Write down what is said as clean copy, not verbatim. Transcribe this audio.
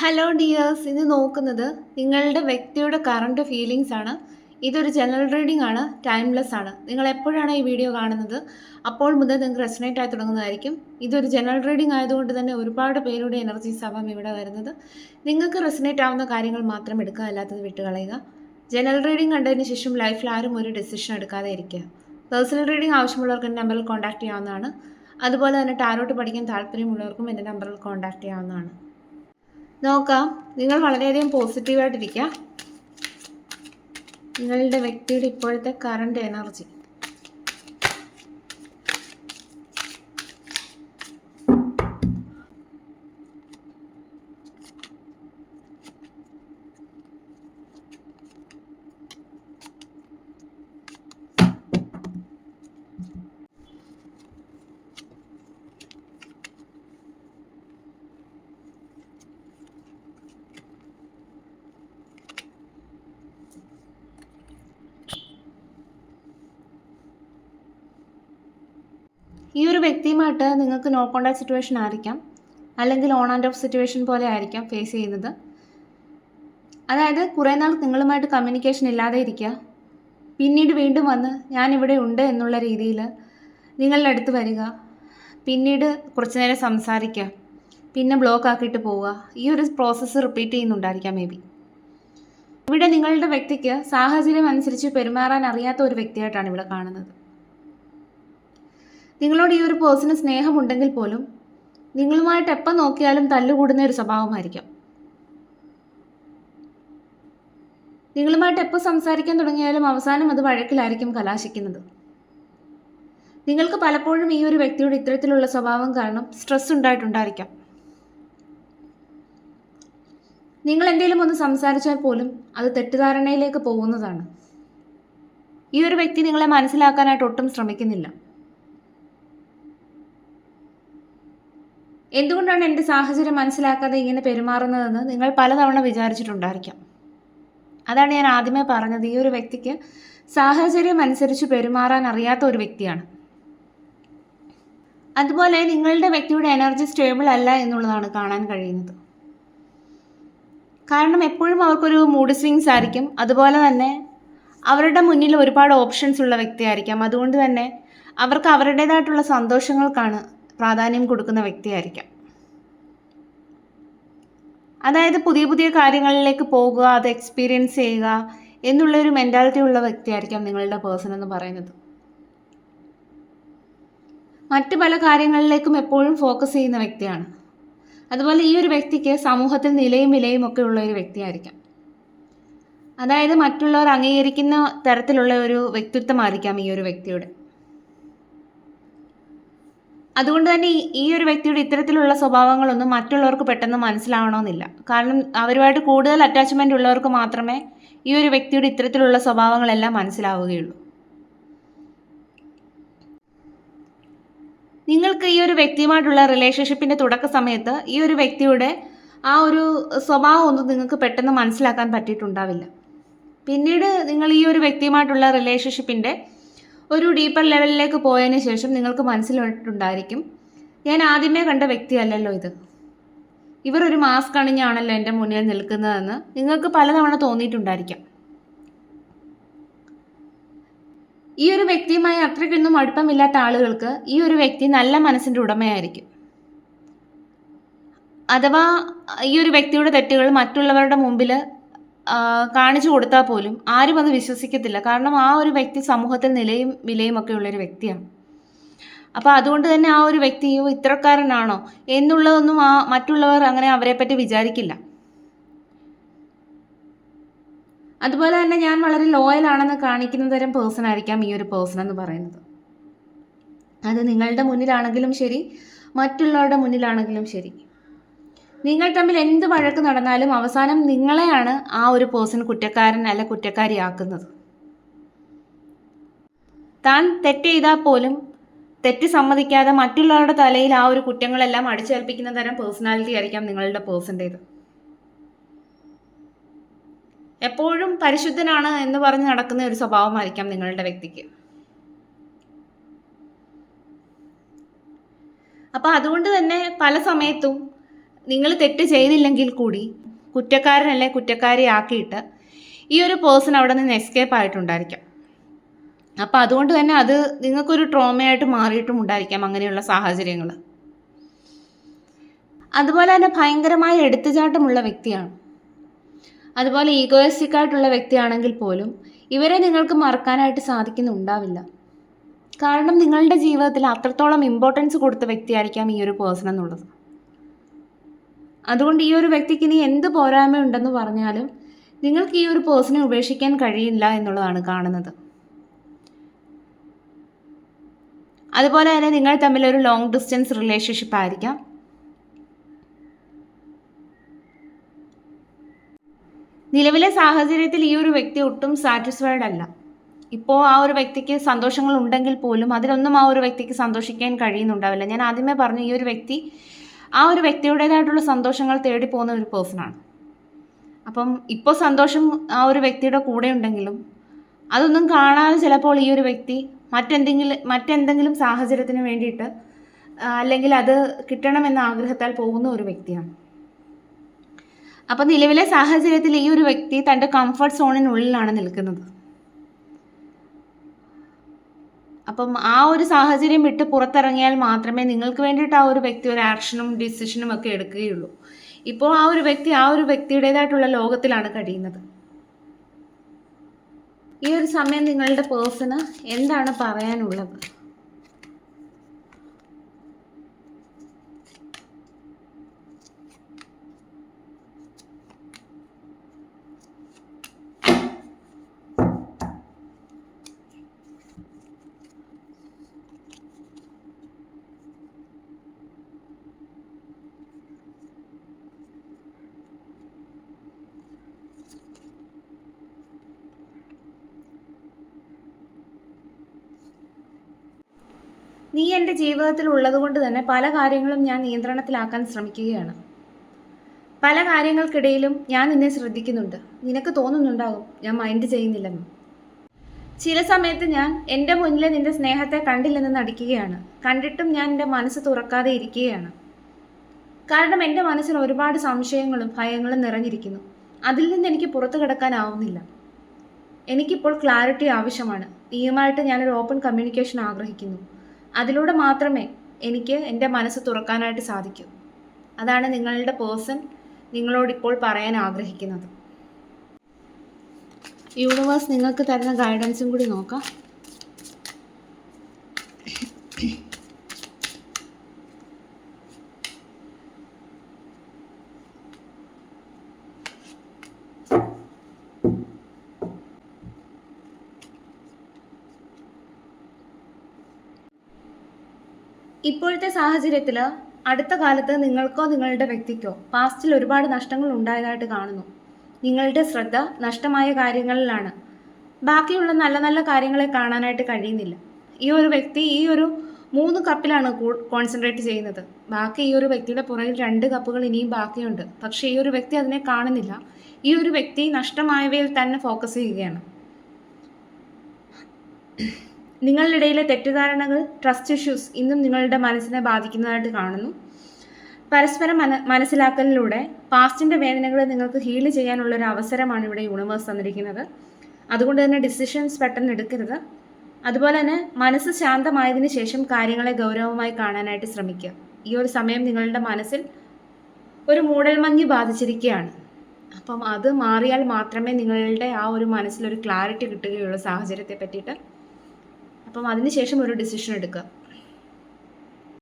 Hello dears, ഇത് നോക്കുന്നത് നിങ്ങളുടെ വ്യക്തിയുടെ കറണ്ട് ഫീലിങ്സ് ആണ്. ഇതൊരു ജനറൽ റീഡിംഗ് ആണ്, ടൈംലെസ് ആണ്. നിങ്ങൾ എപ്പോഴാണ് ഈ വീഡിയോ കാണുന്നത് അപ്പോൾ മുതൽ നിങ്ങൾക്ക് റെസനേറ്റ് ആയി തുടങ്ങുന്നതായിരിക്കും. ഇതൊരു ജനറൽ റീഡിംഗ് ആയതുകൊണ്ട് തന്നെ ഒരുപാട് പേരുടെ എനർജീസ് ആവാം ഇവിടെ വരുന്നത്. നിങ്ങൾക്ക് റെസനേറ്റ് ആവുന്ന കാര്യങ്ങൾ മാത്രം എടുക്കുക, അല്ലാത്തത് വിട്ടുകളയുക. ജനറൽ റീഡിംഗ് കണ്ടതിന് ശേഷം ലൈഫിൽ ആരും ഒരു ഡിസിഷൻ എടുക്കാതെ ഇരിക്കുക. പേഴ്സണൽ റീഡിംഗ് ആവശ്യമുള്ളവർക്ക് എൻ്റെ നമ്പറിൽ കോൺടാക്ട് ചെയ്യാവുന്നതാണ്. അതുപോലെ തന്നെ ടാരോട്ട് പഠിക്കാൻ താല്പര്യമുള്ളവർക്കും എൻ്റെ നമ്പറിൽ കോൺടാക്ട് ചെയ്യാവുന്നതാണ്. നോക്കാം. നിങ്ങൾ വളരെയധികം പോസിറ്റീവായിട്ടിരിക്കുക. നിങ്ങളുടെ വ്യക്തിയുടെ ഇപ്പോഴത്തെ കറണ്ട് എനർജി. ഈ ഒരു വ്യക്തിയുമായിട്ട് നിങ്ങൾക്ക് നോ കോൺടാക്ട് സിറ്റുവേഷൻ ആയിരിക്കാം, അല്ലെങ്കിൽ ഓൺ ആൻഡ് ഓഫ് സിറ്റുവേഷൻ പോലെ ആയിരിക്കാം ഫേസ് ചെയ്യുന്നത്. അതായത് കുറേ നാൾ നിങ്ങളുമായിട്ട് കമ്മ്യൂണിക്കേഷൻ ഇല്ലാതെ ഇരിക്കുക, പിന്നീട് വീണ്ടും വന്ന് ഞാനിവിടെ ഉണ്ട് എന്നുള്ള രീതിയിൽ നിങ്ങളുടെ അടുത്ത് വരിക, പിന്നീട് കുറച്ച് നേരം സംസാരിക്കുക, പിന്നെ ബ്ലോക്ക് ആക്കിയിട്ട് പോവുക. ഈ ഒരു പ്രോസസ്സ് റിപ്പീറ്റ് ചെയ്യുന്നുണ്ടായിരിക്കാം മേ ബി. ഇവിടെ നിങ്ങളുടെ വ്യക്തിക്ക് സാഹചര്യം അനുസരിച്ച് പെരുമാറാൻ അറിയാത്ത ഒരു വ്യക്തിയായിട്ടാണ് ഇവിടെ കാണുന്നത്. നിങ്ങളോട് ഈ ഒരു പേഴ്സണ് സ്നേഹമുണ്ടെങ്കിൽ പോലും നിങ്ങളുമായിട്ട് എപ്പം നോക്കിയാലും തല്ലുകൂടുന്ന ഒരു സ്വഭാവമായിരിക്കാം. നിങ്ങളുമായിട്ട് എപ്പോൾ സംസാരിക്കാൻ തുടങ്ങിയാലും അവസാനം അത് വഴക്കിലായിരിക്കും കലാശിക്കുന്നത്. നിങ്ങൾക്ക് പലപ്പോഴും ഈ ഒരു വ്യക്തിയുടെ ഇത്തരത്തിലുള്ള സ്വഭാവം കാരണം സ്ട്രെസ് ഉണ്ടായിട്ടുണ്ടായിരിക്കാം. നിങ്ങൾ എന്തെങ്കിലും ഒന്ന് സംസാരിച്ചാൽ പോലും അത് തെറ്റിദ്ധാരണയിലേക്ക് പോകുന്നതാണ്. ഈ ഒരു വ്യക്തി നിങ്ങളെ മനസ്സിലാക്കാനായിട്ട് ഒട്ടും ശ്രമിക്കുന്നില്ല. എന്തുകൊണ്ടാണ് എൻ്റെ സാഹചര്യം മനസ്സിലാക്കാതെ ഇങ്ങനെ പെരുമാറുന്നതെന്ന് നിങ്ങൾ പലതവണ വിചാരിച്ചിട്ടുണ്ടായിരിക്കാം. അതാണ് ഞാൻ ആദ്യമേ പറഞ്ഞത്. ഈ ഒരു വ്യക്തിക്ക് സാഹചര്യം അനുസരിച്ച് പെരുമാറാൻ അറിയാത്ത ഒരു വ്യക്തിയാണ്. അതുപോലെ നിങ്ങളുടെ വ്യക്തിയുടെ എനർജി സ്റ്റേബിൾ അല്ല എന്നുള്ളതാണ് കാണാൻ കഴിയുന്നത്. കാരണം എപ്പോഴും അവർക്കൊരു മൂഡ് സ്വിങ്സ് ആയിരിക്കും. അതുപോലെ തന്നെ അവരുടെ മുന്നിൽ ഒരുപാട് ഓപ്ഷൻസ് ഉള്ള വ്യക്തിയായിരിക്കാം. അതുകൊണ്ട് തന്നെ അവർക്ക് അവരുടേതായിട്ടുള്ള സന്തോഷങ്ങൾക്കാണ് പ്രാധാന്യം കൊടുക്കുന്ന വ്യക്തിയായിരിക്കാം. അതായത് പുതിയ പുതിയ കാര്യങ്ങളിലേക്ക് പോകുക, അത് എക്സ്പീരിയൻസ് ചെയ്യുക എന്നുള്ളൊരു മെൻറ്റാലിറ്റി ഉള്ള വ്യക്തിയായിരിക്കാം നിങ്ങളുടെ പേഴ്സൺ എന്ന് പറയുന്നത്. മറ്റു പല കാര്യങ്ങളിലേക്കും എപ്പോഴും ഫോക്കസ് ചെയ്യുന്ന വ്യക്തിയാണ്. അതുപോലെ ഈ ഒരു വ്യക്തിക്ക് സമൂഹത്തിൽ നിലയും വിലയും ഒക്കെ ഉള്ള ഒരു വ്യക്തിയായിരിക്കാം. അതായത് മറ്റുള്ളവർ അംഗീകരിക്കുന്ന തരത്തിലുള്ള ഒരു വ്യക്തിത്വമായിരിക്കാം ഈ ഒരു വ്യക്തിയുടെ. അതുകൊണ്ട് തന്നെ ഈ ഒരു വ്യക്തിയുടെ ഇത്തരത്തിലുള്ള സ്വഭാവങ്ങളൊന്നും മറ്റുള്ളവർക്ക് പെട്ടെന്ന് മനസ്സിലാവണമെന്നില്ല. കാരണം അവരുമായിട്ട് കൂടുതൽ അറ്റാച്ച്മെൻ്റ് ഉള്ളവർക്ക് മാത്രമേ ഈ ഒരു വ്യക്തിയുടെ ഇത്തരത്തിലുള്ള സ്വഭാവങ്ങളെല്ലാം മനസ്സിലാവുകയുള്ളൂ. നിങ്ങൾക്ക് ഈ ഒരു വ്യക്തിയുമായിട്ടുള്ള റിലേഷൻഷിപ്പിൻ്റെ തുടക്ക സമയത്ത് ഈ ഒരു വ്യക്തിയുടെ ആ ഒരു സ്വഭാവം ഒന്നും നിങ്ങൾക്ക് പെട്ടെന്ന് മനസ്സിലാക്കാൻ പറ്റിയിട്ടുണ്ടാവില്ല. പിന്നീട് നിങ്ങൾ ഈ ഒരു വ്യക്തിയുമായിട്ടുള്ള റിലേഷൻഷിപ്പിൻ്റെ ഒരു ഡീപ്പർ ലെവലിലേക്ക് പോയതിന് ശേഷം നിങ്ങൾക്ക് മനസ്സിലായിട്ടുണ്ടായിരിക്കും, ഞാൻ ആദ്യമേ കണ്ട വ്യക്തിയല്ലല്ലോ ഇത്, ഇവർ ഒരു മാസ്ക് അണിഞ്ഞാണല്ലോ എൻ്റെ മുന്നിൽ നിൽക്കുന്നതെന്ന് നിങ്ങൾക്ക് പലതവണ തോന്നിയിട്ടുണ്ടായിരിക്കാം. ഈ ഒരു വ്യക്തിയുമായി അത്രയ്ക്കൊന്നും അടുപ്പമില്ലാത്ത ആളുകൾക്ക് ഈ ഒരു വ്യക്തി നല്ല മനസ്സിൻ്റെ ഉടമയായിരിക്കും. അഥവാ ഈ ഒരു വ്യക്തിയുടെ തെറ്റുകൾ മറ്റുള്ളവരുടെ മുമ്പിൽ കാണിച്ചു കൊടുത്താൽ പോലും ആരും അത് വിശ്വസിക്കത്തില്ല. കാരണം ആ ഒരു വ്യക്തി സമൂഹത്തിൽ നിലയും വിലയും ഒക്കെ ഉള്ളൊരു വ്യക്തിയാണ്. അപ്പോൾ അതുകൊണ്ട് തന്നെ ആ ഒരു വ്യക്തിയോ ഇത്രക്കാരനാണോ എന്നുള്ളതൊന്നും മറ്റുള്ളവർ അങ്ങനെ അവരെപ്പറ്റി വിചാരിക്കില്ല. അതുപോലെ തന്നെ ഞാൻ വളരെ ലോയൽ ആണെന്ന് കാണിക്കുന്ന തരം പേഴ്സൺ ആയിരിക്കാം ഈ ഒരു പേഴ്സൺ എന്ന് പറയുന്നത്. അത് നിങ്ങളുടെ മുന്നിലാണെങ്കിലും ശരി, മറ്റുള്ളവരുടെ മുന്നിലാണെങ്കിലും ശരി. നിങ്ങൾ തമ്മിൽ എന്ത് വഴക്ക് നടന്നാലും അവസാനം നിങ്ങളെയാണ് ആ ഒരു പേഴ്സൺ കുറ്റക്കാരൻ അല്ല കുറ്റക്കാരിയാക്കുന്നത്. താൻ തെറ്റ് ചെയ്താൽ പോലും തെറ്റ് സമ്മതിക്കാതെ മറ്റുള്ളവരുടെ തലയിൽ ആ ഒരു കുറ്റങ്ങളെല്ലാം അടിച്ചേൽപ്പിക്കുന്ന തരം പേഴ്സണാലിറ്റി ആയിരിക്കാം നിങ്ങളുടെ പേഴ്സൻ്റേത്. എപ്പോഴും പരിശുദ്ധനാണ് എന്ന് പറഞ്ഞ് നടക്കുന്ന ഒരു സ്വഭാവമായിരിക്കാം നിങ്ങളുടെ വ്യക്തിക്ക്. അപ്പോൾ അതുകൊണ്ട് തന്നെ പല സമയത്തും നിങ്ങൾ തെറ്റ് ചെയ്തില്ലെങ്കിൽ കൂടി കുറ്റക്കാരനല്ലേ കുറ്റക്കാരിയാക്കിയിട്ട് ഈ ഒരു പേഴ്സൺ അവിടെ നിന്ന് എസ്കേപ്പ് ആയിട്ടുണ്ടായിരിക്കാം. അപ്പോൾ അതുകൊണ്ട് തന്നെ അത് നിങ്ങൾക്കൊരു ട്രോമയായിട്ട് മാറിയിട്ടും ഉണ്ടായിരിക്കാം അങ്ങനെയുള്ള സാഹചര്യങ്ങൾ. അതുപോലെ തന്നെ ഭയങ്കരമായ എടുത്തുചാട്ടമുള്ള വ്യക്തിയാണ്. അതുപോലെ ഈഗോയിസ്റ്റിക് ആയിട്ടുള്ള വ്യക്തിയാണെങ്കിൽ പോലും ഇവരെ നിങ്ങൾക്ക് മറക്കാനായിട്ട് സാധിക്കുന്നുണ്ടാവില്ല. കാരണം നിങ്ങളുടെ ജീവിതത്തിൽ അത്രത്തോളം ഇമ്പോർട്ടൻസ് കൊടുത്ത വ്യക്തിയായിരിക്കാം ഈ ഒരു പേഴ്സൺ എന്നുള്ളത്. അതുകൊണ്ട് ഈ ഒരു വ്യക്തിക്ക് ഇനി എന്ത് പോരായ്മ ഉണ്ടെന്ന് പറഞ്ഞാലും നിങ്ങൾക്ക് ഈ ഒരു പേഴ്സണെ ഉപേക്ഷിക്കാൻ കഴിയില്ല എന്നുള്ളതാണ് കാണുന്നത്. അതുപോലെ തന്നെ നിങ്ങൾ തമ്മിൽ ഒരു ലോങ് ഡിസ്റ്റൻസ് റിലേഷൻഷിപ്പ് ആയിരിക്കാം. നിലവിലെ സാഹചര്യത്തിൽ ഈ ഒരു വ്യക്തി ഒട്ടും സാറ്റിസ്ഫൈഡ് അല്ല. ഇപ്പോൾ ആ ഒരു വ്യക്തിക്ക് സന്തോഷങ്ങൾ ഉണ്ടെങ്കിൽ പോലും അതിലൊന്നും ആ ഒരു വ്യക്തിക്ക് സന്തോഷിക്കാൻ കഴിയുന്നുണ്ടാവില്ല. ഞാൻ ആദ്യമേ പറഞ്ഞു, ഈ ഒരു വ്യക്തി ആ ഒരു വ്യക്തിയുടേതായിട്ടുള്ള സന്തോഷങ്ങൾ തേടി പോകുന്ന ഒരു പേഴ്സണാണ്. അപ്പം ഇപ്പോൾ സന്തോഷം ആ ഒരു വ്യക്തിയുടെ കൂടെ ഉണ്ടെങ്കിലും അതൊന്നും കാണാതെ ചിലപ്പോൾ ഈ ഒരു വ്യക്തി മറ്റെന്തെങ്കിലും സാഹചര്യത്തിന് വേണ്ടിയിട്ട് അല്ലെങ്കിൽ അത് കിട്ടണമെന്ന ആഗ്രഹത്താൽ പോകുന്ന ഒരു വ്യക്തിയാണ്. അപ്പം നിലവിലെ സാഹചര്യത്തിൽ ഈ ഒരു വ്യക്തി തൻ്റെ കംഫർട്ട് സോണിനുള്ളിലാണ് നിൽക്കുന്നത്. അപ്പം ആ ഒരു സാഹചര്യം വിട്ട് പുറത്തിറങ്ങിയാൽ മാത്രമേ നിങ്ങൾക്ക് വേണ്ടിയിട്ട് ആ ഒരു വ്യക്തി ഒരു ആക്ഷനും ഡിസിഷനും ഒക്കെ എടുക്കുകയുള്ളൂ. ഇപ്പോൾ ആ ഒരു വ്യക്തിയുടേതായിട്ടുള്ള ലോകത്തിലാണ് കഴിയുന്നത്. ഈ ഒരു സമയം നിങ്ങളുടെ പേഴ്സണ് എന്താണ് പറയാനുള്ളത്? നീ എൻ്റെ ജീവിതത്തിൽ ഉള്ളതുകൊണ്ട് തന്നെ പല കാര്യങ്ങളും ഞാൻ നിയന്ത്രണത്തിലാക്കാൻ ശ്രമിക്കുകയാണ്. പല കാര്യങ്ങൾക്കിടയിലും ഞാൻ നിന്നെ ശ്രദ്ധിക്കുന്നുണ്ട്. നിനക്ക് തോന്നുന്നുണ്ടാകും ഞാൻ മൈൻഡ് ചെയ്യുന്നില്ലെന്ന്. ചില സമയത്ത് ഞാൻ എൻ്റെ മുന്നിൽ നിന്റെ സ്നേഹത്തെ കണ്ടില്ലെന്ന് നടിക്കുകയാണ്. കണ്ടിട്ടും ഞാൻ എൻ്റെ മനസ്സ് തുറക്കാതെ ഇരിക്കുകയാണ്. കാരണം എൻ്റെ മനസ്സിൽ ഒരുപാട് സംശയങ്ങളും ഭയങ്ങളും നിറഞ്ഞിരിക്കുന്നു. അതിൽ നിന്ന് എനിക്ക് പുറത്തു കിടക്കാനാവുന്നില്ല. എനിക്കിപ്പോൾ ക്ലാരിറ്റി ആവശ്യമാണ്. നീയുമായിട്ട് ഞാനൊരു ഓപ്പൺ കമ്മ്യൂണിക്കേഷൻ ആഗ്രഹിക്കുന്നു. അതിലൂടെ മാത്രമേ എനിക്ക് എൻ്റെ മനസ്സ് തുറക്കാനായിട്ട് സാധിക്കൂ. അതാണ് നിങ്ങളുടെ പേഴ്സൺ നിങ്ങളോടിപ്പോൾ പറയാൻ ആഗ്രഹിക്കുന്നത്. യൂണിവേഴ്സ് നിങ്ങൾക്ക് തരുന്ന ഗൈഡൻസും കൂടി നോക്കാം. ഇപ്പോഴത്തെ സാഹചര്യത്തിൽ അടുത്ത കാലത്ത് നിങ്ങൾക്കോ നിങ്ങളുടെ വ്യക്തിക്കോ പാസ്റ്റിൽ ഒരുപാട് നഷ്ടങ്ങൾ ഉണ്ടായതായിട്ട് കാണുന്നു. നിങ്ങളുടെ ശ്രദ്ധ നഷ്ടമായ കാര്യങ്ങളിലാണ്. ബാക്കിയുള്ള നല്ല നല്ല കാര്യങ്ങളെ കാണാനായിട്ട് കഴിയുന്നില്ല. ഈ ഒരു വ്യക്തി ഈ ഒരു 3 കപ്പിലാണ് കോൺസെൻട്രേറ്റ് ചെയ്യുന്നത്. ബാക്കി ഈ ഒരു വ്യക്തിയുടെ പുറകിൽ 2 കപ്പുകൾ ഇനിയും ബാക്കിയുണ്ട്. പക്ഷേ ഈ ഒരു വ്യക്തി അതിനെ കാണുന്നില്ല. ഈ ഒരു വ്യക്തി നഷ്ടമായവയിൽ തന്നെ ഫോക്കസ് ചെയ്യുകയാണ്. നിങ്ങളുടെ ഇടയിലെ തെറ്റിദ്ധാരണകൾ, ട്രസ്റ്റ് ഇഷ്യൂസ് ഇന്നും നിങ്ങളുടെ മനസ്സിനെ ബാധിക്കുന്നതായിട്ട് കാണുന്നു. പരസ്പരം മനസ്സിലാക്കലിലൂടെ പാസ്റ്റിൻ്റെ വേദനകളെ നിങ്ങൾക്ക് ഹീൽ ചെയ്യാനുള്ളൊരു അവസരമാണ് ഇവിടെ യൂണിവേഴ്സ് തന്നിരിക്കുന്നത്. അതുകൊണ്ട് തന്നെ ഡിസിഷൻസ് പെട്ടെന്ന് എടുക്കരുത്. അതുപോലെ തന്നെ മനസ്സ് ശാന്തമായതിനു ശേഷം കാര്യങ്ങളെ ഗൗരവമായി കാണാനായിട്ട് ശ്രമിക്കുക. ഈ ഒരു സമയം നിങ്ങളുടെ മനസ്സിൽ ഒരു മൂടൽമഞ്ഞ് ബാധിച്ചിരിക്കുകയാണ്. അപ്പം അത് മാറിയാൽ മാത്രമേ നിങ്ങളുടെ ആ ഒരു മനസ്സിലൊരു ക്ലാരിറ്റി കിട്ടുകയുള്ളൂ സാഹചര്യത്തെ പറ്റിയിട്ട്. അപ്പം അതിനുശേഷം ഒരു ഡിസിഷൻ എടുക്കുക.